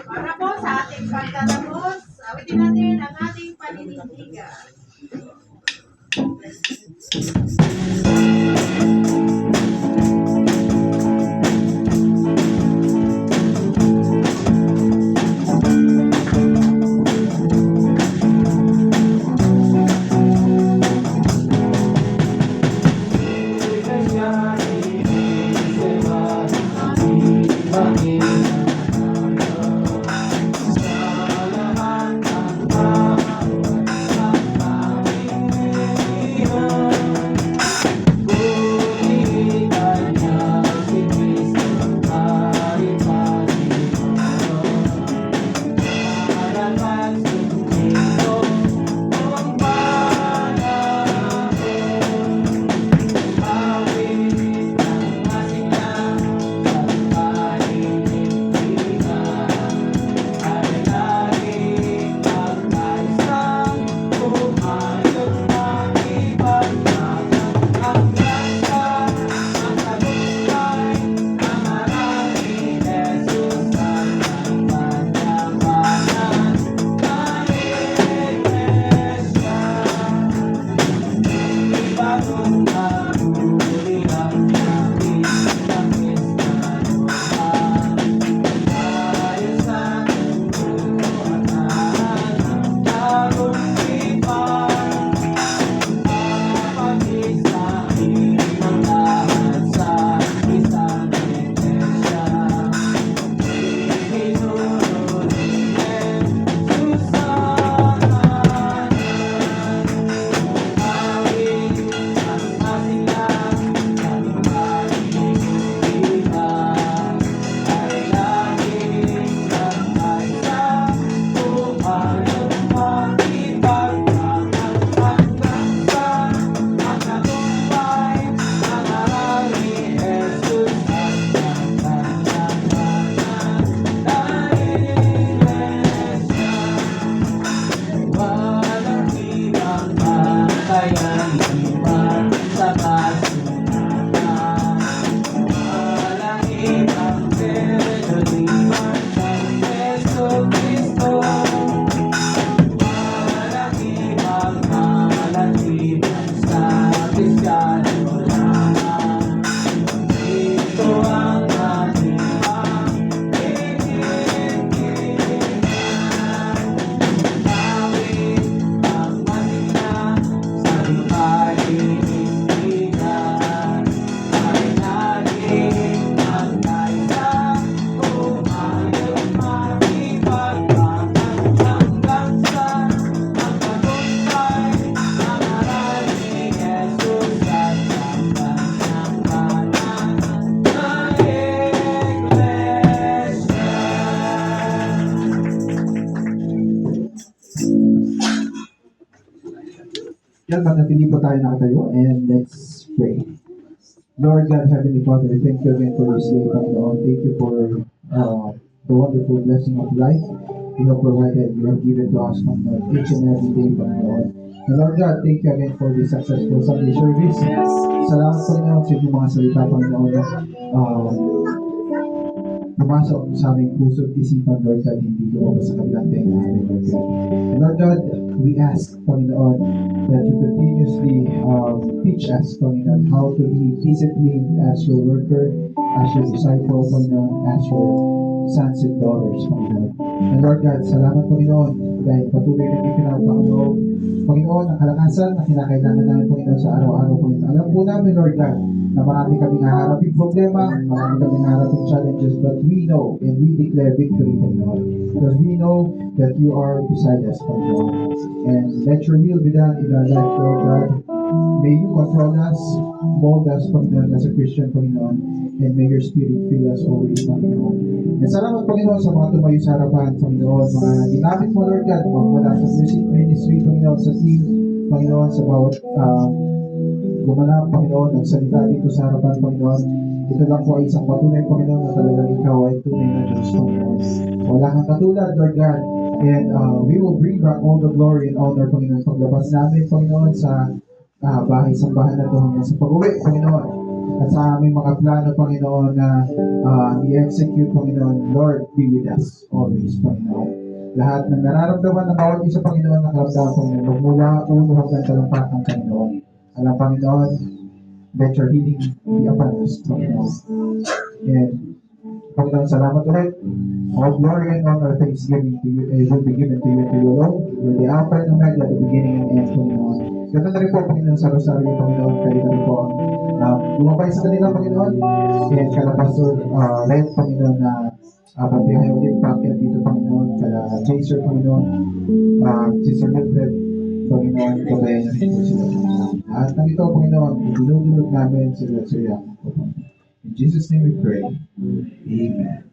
Para po sa ating pagtatapos, awitin natin ang ating paninindigan. Yan, manatili po tayo nakatayo and let's pray. Lord God, Heavenly Father, thank you again for this day, Panginoon. Thank you for the wonderful blessing of life you have provided, you have given to us, Panginoon, each and every day, Panginoon. And Lord God, thank you again for this successful Sunday service. Salamat, Panginoon, sa inyong mga salita, Panginoon, na pumasok sa aming puso at isipan, Lord God, hindi lumabas sa kabilang tayo namin, Lord God. And Lord God, we ask, Panginoon, that you continuously teach us, Panginoon, how to be disciplined as your worker, as your disciple, Panginoon, as your sons and daughters, Panginoon. And Lord God, salamat, Panginoon, dahil patuloy na ipinapakalob, Panginoon, ang kalakasan na kinakailangan namin, Panginoon, sa araw-araw, Panginoon. Alam po namin, Lord God, na marami kaming haharaping problema, marami kaming haharaping challenges, but we know and we declare victory, Panginoon. Because we know that you are beside us, Panginoon. And let your will be done in our life, Lord God. May you control us, mold us, Panginoon, as a Christian, Panginoon. And may your Spirit fill us always, Panginoon. And salamat, Panginoon, sa mga tumayo sa harapan, Panginoon, mga ginamit mo, Lord God, magmula sa music ministry, Panginoon, sa team, Panginoon, sa bawat gumanap, Panginoon, nagsalita dito sa harapan, Panginoon. Ito lang po ay isang patunay, Panginoon, na talagang ikaw ay tunay na Diyos, Panginoon. Wala kang katulad, Lord God. And we will bring back all the glory and honor, Panginoon, paglabas namin, Panginoon, sa bahay-sambahan na ito hanggang sa pag-uwi, Panginoon. At sa aming mga plano, Panginoon, na i-execute, Panginoon, Lord, be with us always, Panginoon. Lahat ng nararamdaman ng bawat isa, Panginoon, nakaramdaman, Panginoon, magmula ulo hanggang talampakang, Panginoon. Alam, Panginoon, let your healing be upon us, Panginoon. And, Panginoon, salamat ulit. All glory and honor, thanksgiving to you, will be given to you and to you alone. You're the Alpha and Omega, the beginning and end, Panginoon. Ganda na rin po, Panginoon, sa Rosario, Panginoon, kayo na rin po ang lumabay sa kanila, Panginoon. And kala Pastor Red, Panginoon, na pagbiyahe ulit, pakyat dito, Panginoon, kala Jason, Panginoon, Sister Mildred, Panginoon, kabayan na rin po sila, Panginoon. At ng ito, Panginoon, idinudulog namin sila sa iyo. In Jesus' name we pray. Amen.